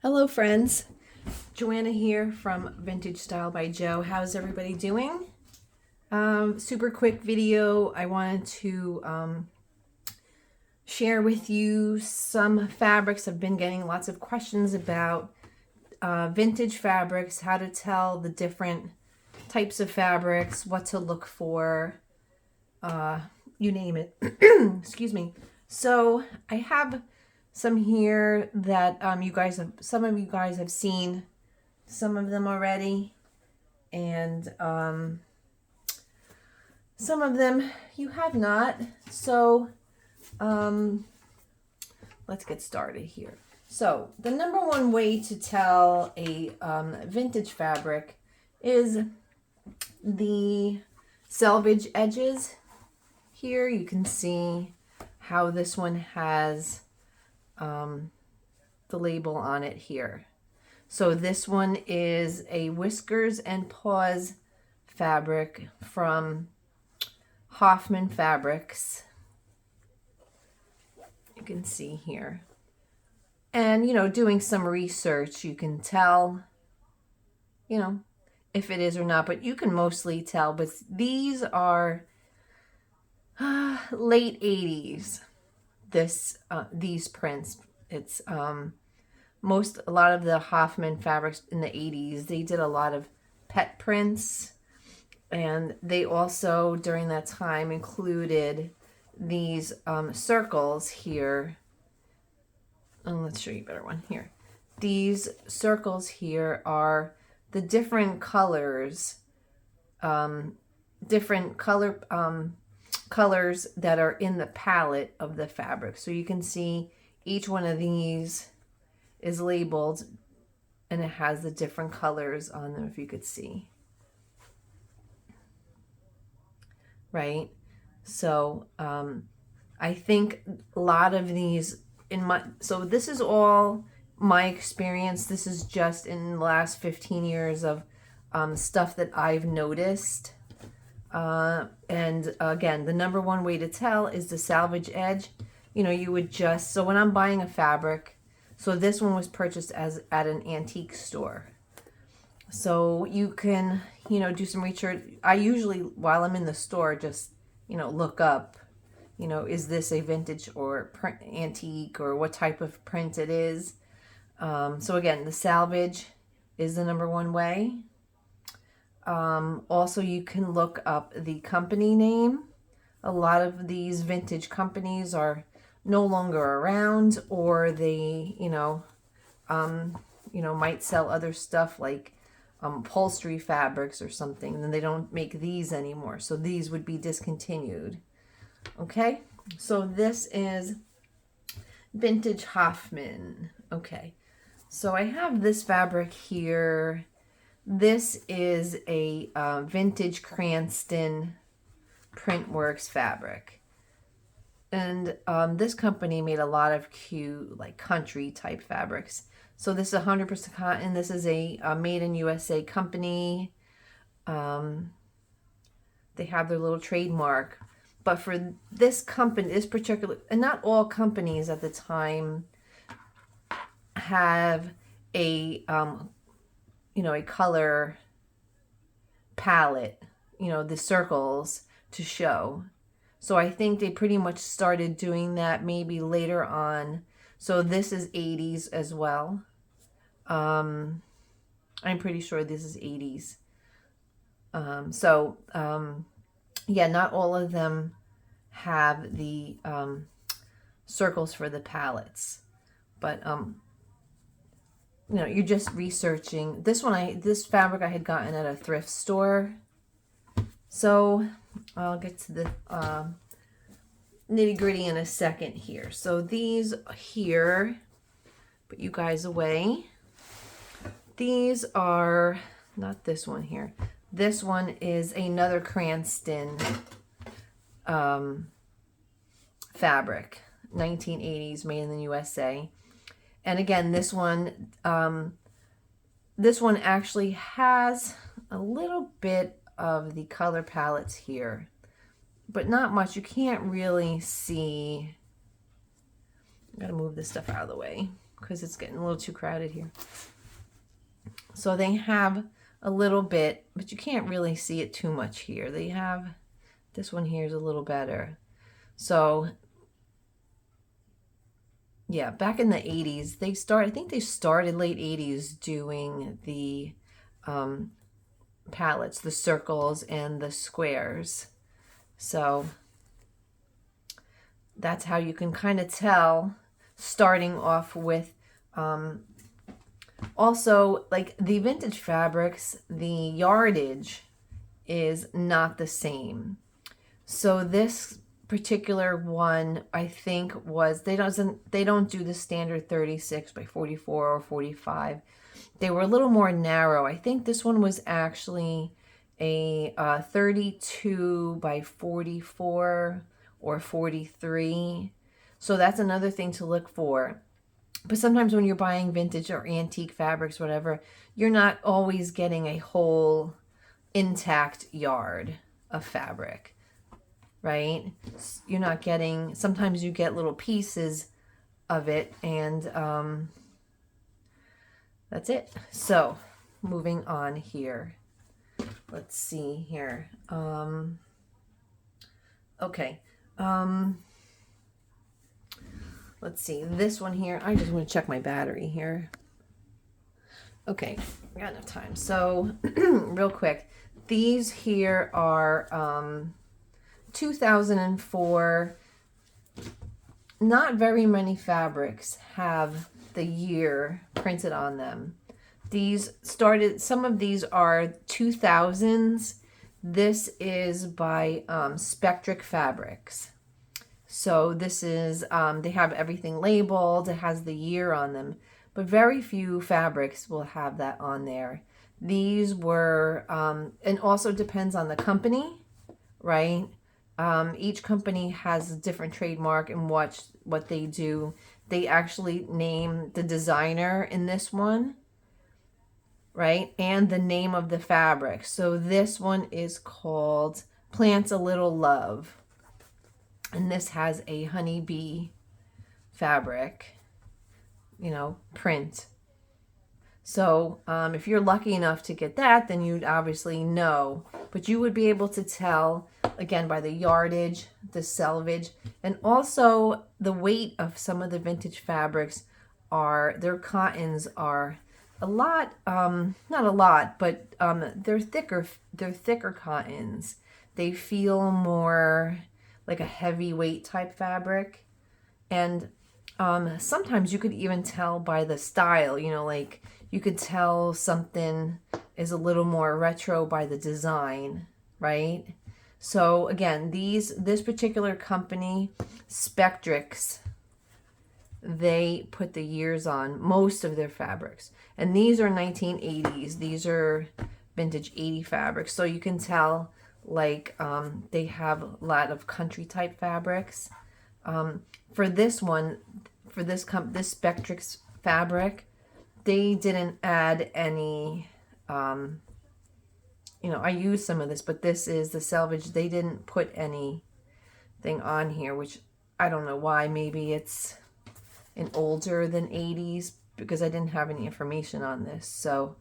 Hello friends, Joanna here from Vintage Style by Jo. How's everybody doing? Super quick video. I wanted to share with you some fabrics. I've been getting lots of questions about vintage fabrics, how to tell the different types of fabrics, what to look for, you name it. Excuse me. So I have some here that some of you guys have seen some of them already, and some of them you have not. So let's get started here. So the number one way to tell a vintage fabric is the Salvage Edges. Here you can see how this one has the label on it here. So this one is a Whiskers and Paws fabric from Hoffman Fabrics. You can see here. And, doing some research, you can tell, if it is or not, but you can mostly tell. But these are late 80s. These prints. It's a lot of the Hoffman fabrics in the 80s, they did a lot of pet prints, and they also during that time included these circles here. Let's show you a better one here. These circles here are the different colors, colors that are in the palette of the fabric. So you can see each one of these is labeled and it has the different colors on them, if you could see. Right? So I think a lot of these so this is all my experience. This is just in the last 15 years of stuff that I've noticed. And again, the number one way to tell is the salvage edge. You would so when I'm buying a fabric, so this one was purchased at an antique store. So you can, do some research. I usually, while I'm in the store, just, look up, is this a vintage or antique, or what type of print it is. So again, the salvage is the number one way. Also, you can look up the company name. A lot of these vintage companies are no longer around, or they, might sell other stuff like upholstery fabrics or something, and then they don't make these anymore. So these would be discontinued. Okay, so this is vintage Hoffman. Okay, so I have this fabric here. This is a vintage Cranston Printworks fabric. And this company made a lot of cute, like, country type fabrics. So this is 100% cotton. This is a made in USA company. They have their little trademark. But for this company, this particular, and not all companies at the time have a a color palette, the circles to show. So I think they pretty much started doing that maybe later on. So this is 80s as well. I'm pretty sure this is 80s. Yeah, not all of them have the circles for the palettes, but you're just researching. This fabric I had gotten at a thrift store. So I'll get to the nitty gritty in a second here. So these here, put you guys away. These are not this one here. This one is another Cranston fabric, 1980s, made in the USA. And again, this one actually has a little bit of the color palettes here, but not much. You can't really see. I'm gonna move this stuff out of the way. because it's getting a little too crowded here. So they have a little bit, but you can't really see it too much here. They have, this one here is a little better. So yeah, back in the 80s, I think they started late 80s doing the palettes, the circles and the squares. So that's how you can kind of tell, starting off with also, like the vintage fabrics, the yardage is not the same. So this particular one, I think, was they don't do the standard 36 by 44 or 45. They were a little more narrow. I think this one was actually a 32 by 44 or 43. So that's another thing to look for. But sometimes when you're buying vintage or antique fabrics, whatever, you're not always getting a whole intact yard of fabric, right? You're not getting, sometimes you get little pieces of it, and that's it. So moving on here. Let's see here. Okay. Let's see, this one here, I just want to check my battery here. Okay, I got enough time. So real quick, these here are 2004. Not very many fabrics have the year printed on them. These started, some of these are 2000s. This is by Spectrix Fabrics. So this is, they have everything labeled, it has the year on them, but very few fabrics will have that on there. These were, and also depends on the company, right? Each company has a different trademark and what they do. They actually name the designer in this one, right? And the name of the fabric. So this one is called Plants a Little Love. And this has a honeybee fabric, you know, print. So if you're lucky enough to get that, then you'd obviously know. But you would be able to tell, again, by the yardage, the selvage, and also the weight of some of the vintage fabrics are, their cottons are a lot, not a lot, but they're thicker cottons. They feel more like a heavyweight type fabric. And sometimes you could even tell by the style, you know, like you could tell something is a little more retro by the design, right? So again, this particular company, Spectrix, they put the years on most of their fabrics. And these are 1980s. These are vintage 80 fabrics. So you can tell, like, they have a lot of country type fabrics. For this one, for this Spectrix fabric, they didn't add any, you know, I used some of this, but this is the Salvage. They didn't put anything on here, which I don't know why. Maybe it's an older than 80s, because I didn't have any information on this. So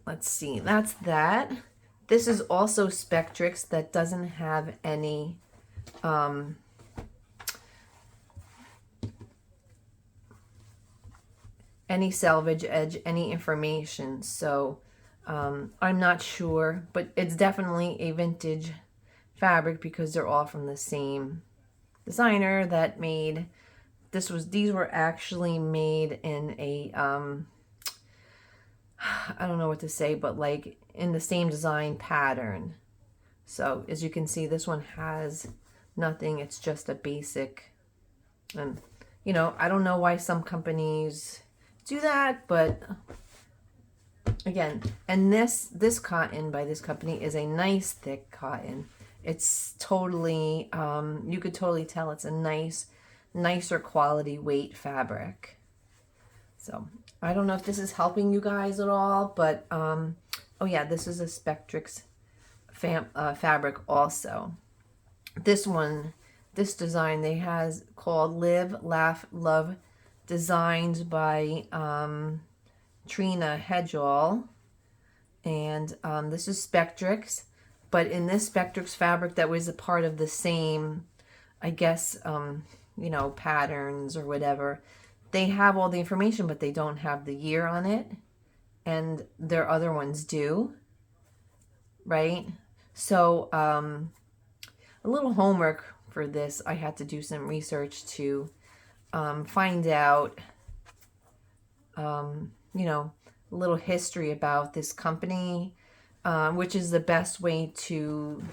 let's see, that's that. This is also Spectrix that doesn't have any Salvage Edge, any information. So I'm not sure, but it's definitely a vintage fabric because they're all from the same designer that made this. These were actually made in a I don't know what to say, but like in the same design pattern. So as you can see, this one has nothing. It's just a basic, and you know, I don't know why some companies do that, but again, and this cotton by this company is a nice thick cotton. It's totally, you could totally tell it's a nicer quality weight fabric. So I don't know if this is helping you guys at all, but oh yeah, this is a Spectrix fabric also. This one, this design they has called Live, Laugh, Love, designed by Trina Hedgall. And this is Spectrix. But in this Spectrix fabric that was a part of the same, I guess, you know, patterns or whatever, they have all the information, but they don't have the year on it. And their other ones do, right? So a little homework for this, I had to do some research to find out, you know, a little history about this company, which is the best way to,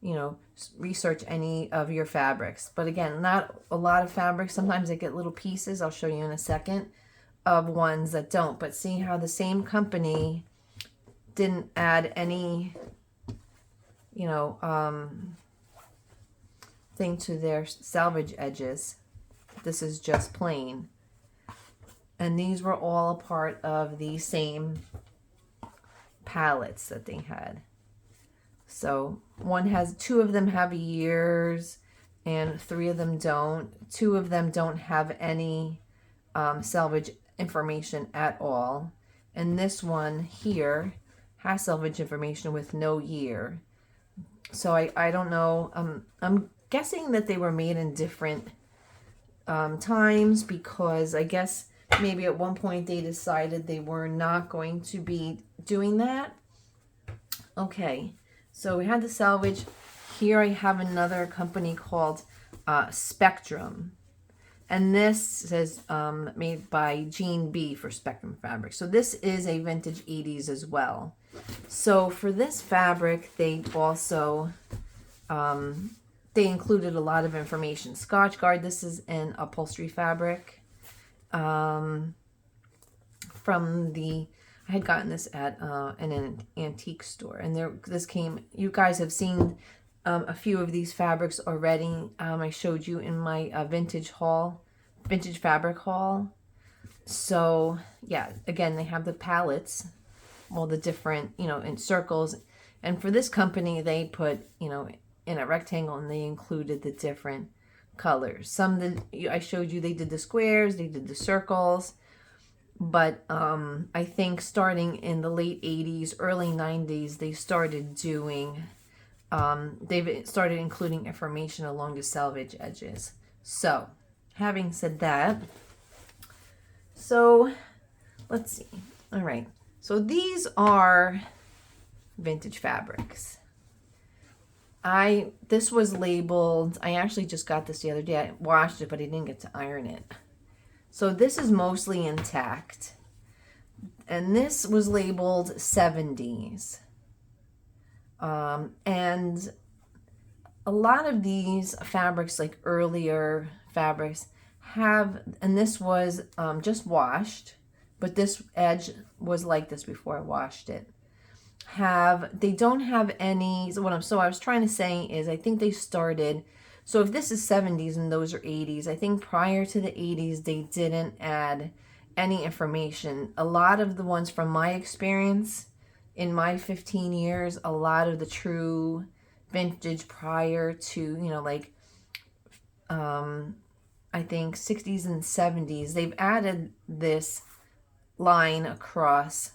you know, research any of your fabrics. But again, not a lot of fabrics. Sometimes they get little pieces. I'll show you in a second of ones that don't. But see how the same company didn't add any, you know, thing to their salvage edges. This is just plain. And these were all a part of the same palettes that they had. So two of them have years and 3 of them don't. 2 of them don't have any salvage information at all. And this one here has salvage information with no year. So I don't know. I'm guessing that they were made in different times, because I guess maybe at one point they decided they were not going to be doing that. Okay, so we had the salvage. Here I have another company called Spectrum. And this says made by Jean B for Spectrum Fabric. So this is a vintage 80s as well. So for this fabric, they also they included a lot of information. Scotch Guard, this is an upholstery fabric. From the, I had gotten this at an antique store, and this came, you guys have seen a few of these fabrics already. I showed you in my vintage fabric haul. So yeah, again, they have the palettes, all the different, you know, in circles. And for this company, they put, you know, in a rectangle, and they included the different colors. Some that I showed you, they did the squares, they did the circles. But I think starting in the late 80s, early 90s, they started doing, they've started including information along the salvage edges. So, having said that, so let's see. All right. So these are vintage fabrics. This was labeled, I actually just got this the other day. I washed it, but I didn't get to iron it. So this is mostly intact. And this was labeled 70s. And a lot of these fabrics, like earlier fabrics, have, and this was just washed, but this edge was like this before I washed it. They don't have any, so I was trying to say is, I think they started, so if this is 70s and those are 80s, I think prior to the 80s, they didn't add any information. A lot of the ones from my experience in my 15 years, a lot of the true vintage prior to, you know, like, I think 60s and 70s, they've added this line across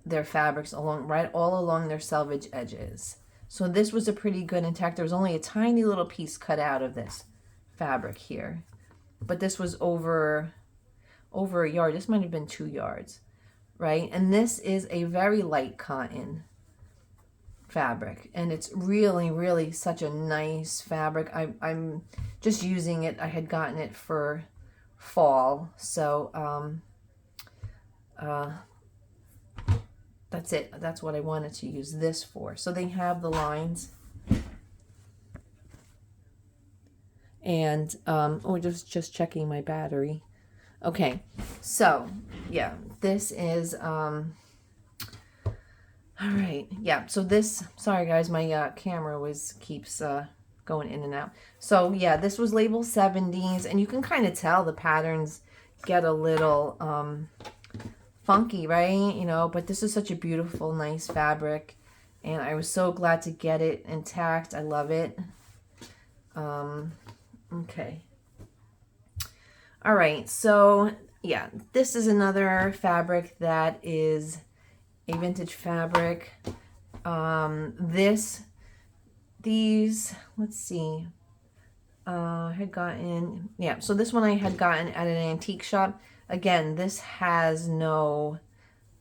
their fabrics all along their salvage edges. So this was a pretty good intact. There was only a tiny little piece cut out of this fabric here, but this was over a yard. This might have been 2 yards, right? And this is a very light cotton fabric, and it's really, really such a nice fabric. I'm just using it. I had gotten it for fall, so that's it. That's what I wanted to use this for. So they have the lines. And, just checking my battery. Okay, so, yeah, this is, all right, yeah, so this, sorry guys, my camera keeps going in and out. So, yeah, this was labeled 70s, and you can kind of tell the patterns get a little, funky, right? You know, but this is such a beautiful, nice fabric, and I was so glad to get it intact. I love it. Okay. All right, so yeah, this is another fabric that is a vintage fabric. Let's see. I had gotten, yeah, so this one I had gotten at an antique shop. Again, this has no,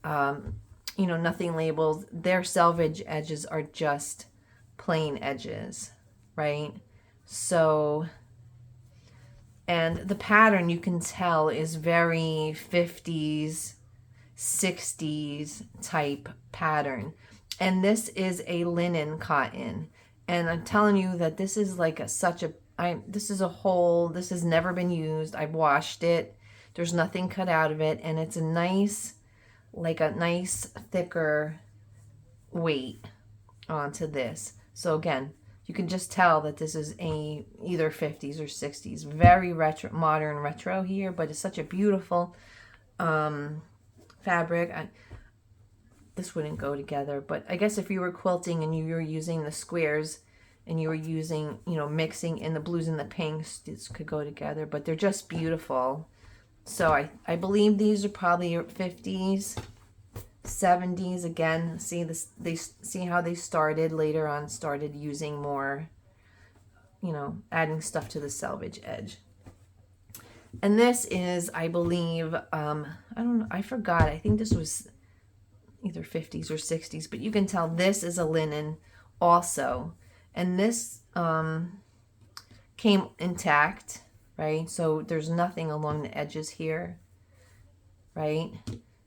nothing labeled. Their salvage edges are just plain edges, right? So, and the pattern you can tell is very 50s, 60s type pattern. And this is a linen cotton. And I'm telling you that this is like this is a whole, this has never been used. I've washed it. There's nothing cut out of it. And it's a nice thicker weight onto this. So again, you can just tell that this is either 50s or 60s. Very retro, modern retro here, but it's such a beautiful fabric. This wouldn't go together, but I guess if you were quilting and you were using the squares and you were using, mixing in the blues and the pinks, this could go together, but they're just beautiful. So I believe these are probably 50s, 70s. Again, see how they started later on, started using more, adding stuff to the salvage edge. And this is, I believe, I don't know, I forgot. I think this was either 50s or 60s, but you can tell this is a linen also. And this came intact, right? So there's nothing along the edges here, right?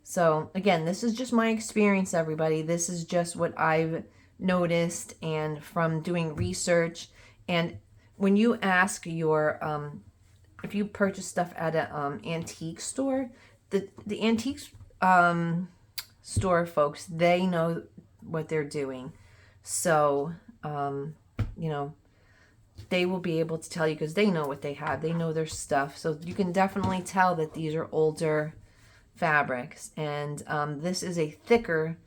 So again, this is just my experience, everybody. This is just what I've noticed and from doing research. And when you ask your, if you purchase stuff at an antique store, the antiques store folks, they know what they're doing. So, they will be able to tell you because they know what they have. They know their stuff. So you can definitely tell that these are older fabrics. And this is a thicker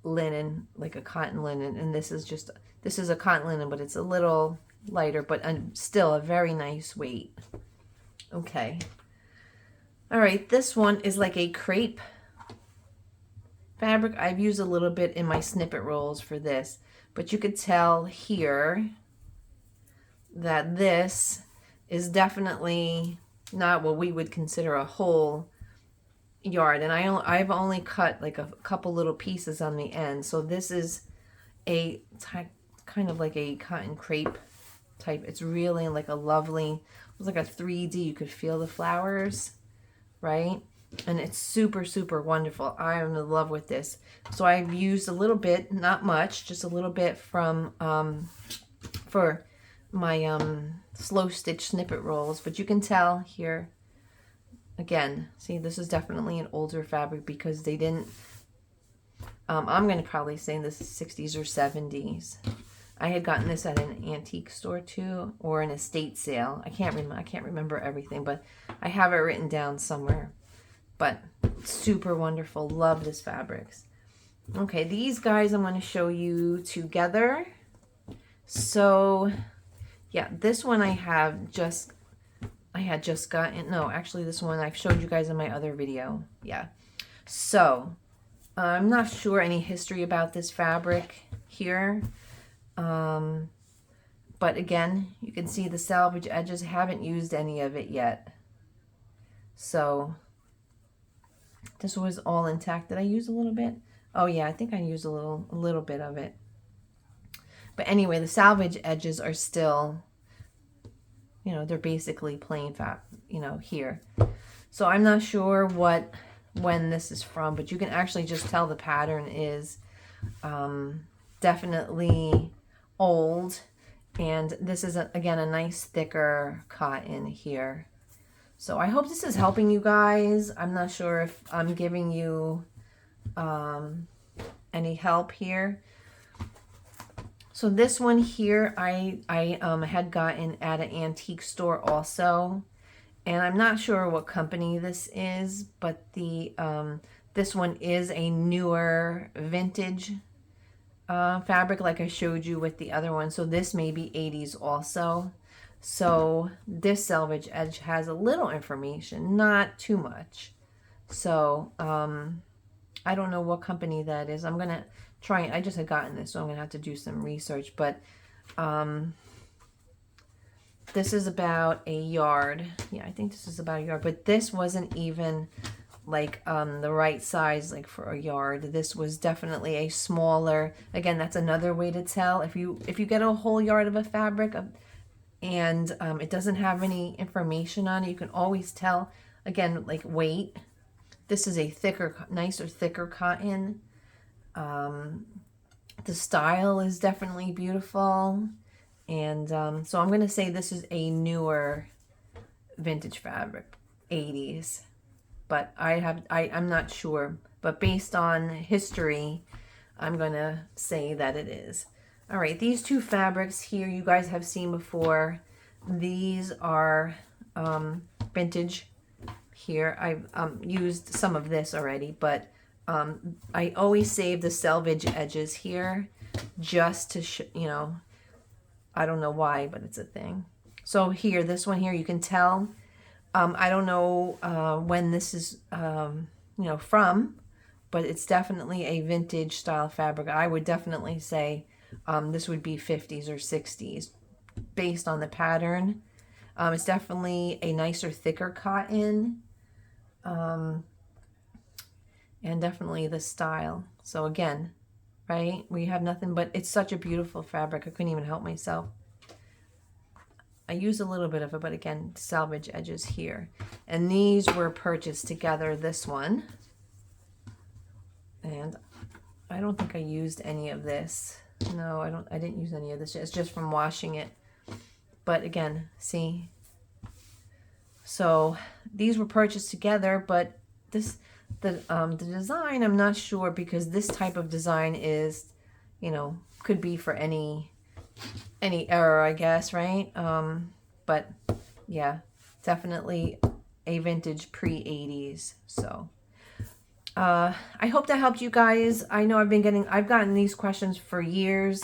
linen, like a cotton linen. And this is a cotton linen, but it's a little lighter, but still a very nice weight. Okay. All right, this one is like a crepe fabric. I've used a little bit in my snippet rolls for this, but you could tell here that this is definitely not what we would consider a whole yard, and I've only cut like a couple little pieces on the end. So this is a kind of like a cotton crepe type. It's really like a lovely, it's like a 3D. You could feel the flowers, right? And it's super, super wonderful. I'm in love with this. So I've used a little bit, not much, just a little bit from for my slow stitch snippet rolls. But you can tell here, again, see, this is definitely an older fabric because they didn't, I'm going to probably say this is 60s or 70s. I had gotten this at an antique store too, or an estate sale. I can't remember everything, but I have it written down somewhere. But super wonderful. Love this fabrics. Okay, these guys I'm going to show you together. So, yeah, this one I had just gotten. No, actually, this one I've showed you guys in my other video. Yeah. So, I'm not sure any history about this fabric here. But again, you can see the salvage edges. Haven't used any of it yet. So, this was all intact. Did I use a little bit? Oh yeah, I think I used a little bit of it. But anyway, the salvage edges are still, they're basically plain fab, here. So I'm not sure when this is from, but you can actually just tell the pattern is definitely old. And this is, again, a nice thicker cotton here. So I hope this is helping you guys. I'm not sure if I'm giving you any help here. So this one here, I had gotten at an antique store also. And I'm not sure what company this is, but this one is a newer vintage fabric like I showed you with the other one. So this may be 80s also. So this Salvage Edge has a little information, not too much. So I don't know what company that is. I'm going to try. I just had gotten this, so I'm going to have to do some research. But this is about a yard. Yeah, I think this is about a yard. But this wasn't even like the right size like for a yard. This was definitely a smaller. Again, that's another way to tell if you get a whole yard of a fabric and it doesn't have any information on it, you can always tell. Again, like weight. This is a thicker, nicer, thicker cotton. The style is definitely beautiful. And so I'm going to say this is a newer vintage fabric, 80s. But I'm not sure. But based on history, I'm going to say that it is. All right, these two fabrics here you guys have seen before. These are vintage here. I've used some of this already, but I always save the Salvage Edges here just to, you know, I don't know why, but it's a thing. So here, this one here, you can tell. I don't know when this is, you know, from, but it's definitely a vintage style fabric. I would definitely say this would be 50s or 60s based on the pattern. It's definitely a nicer, thicker cotton. And definitely the style. So again, right, we have nothing but, it's such a beautiful fabric. I couldn't even help myself. I use a little bit of it, but again, Salvage Edges here. And these were purchased together, this one. And I don't think I used any of this. No, I didn't use any of this. It's just from washing it. But again, see? So these were purchased together, but this, the design, I'm not sure, because this type of design is, you know, could be for any era, I guess, right? But yeah, definitely a vintage pre-80s. So I hope that helped you guys. I know I've gotten these questions for years,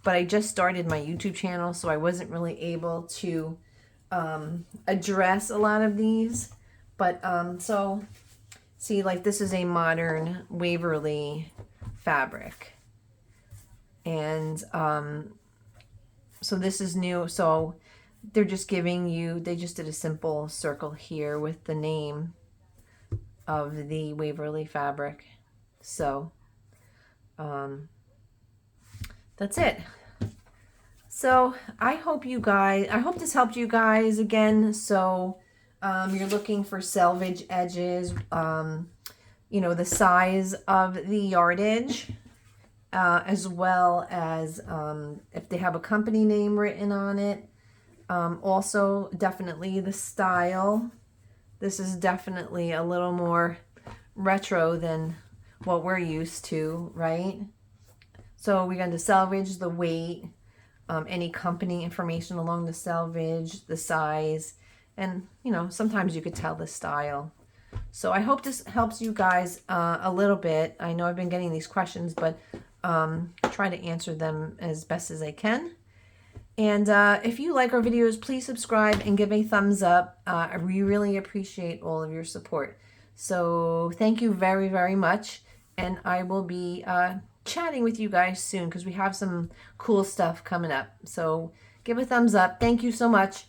but I just started my YouTube channel, so I wasn't really able to address a lot of these. But so see, like this is a modern Waverly fabric, and so this is new. So they're just giving you, they just did a simple circle here with the name of the Waverly fabric. So that's it. So I hope this helped you guys again. So you're looking for Salvage Edges, you know, the size of the yardage, as well as if they have a company name written on it. Also, definitely the style. This is definitely a little more retro than what we're used to, right? So we're going to salvage the weight, any company information along the salvage, the size, and, you know, sometimes you could tell the style. So I hope this helps you guys a little bit. I know I've been getting these questions, but try to answer them as best as I can. And if you like our videos, please subscribe and give a thumbs up. We really appreciate all of your support. So thank you very, very much. And I will be chatting with you guys soon because we have some cool stuff coming up. So give a thumbs up. Thank you so much.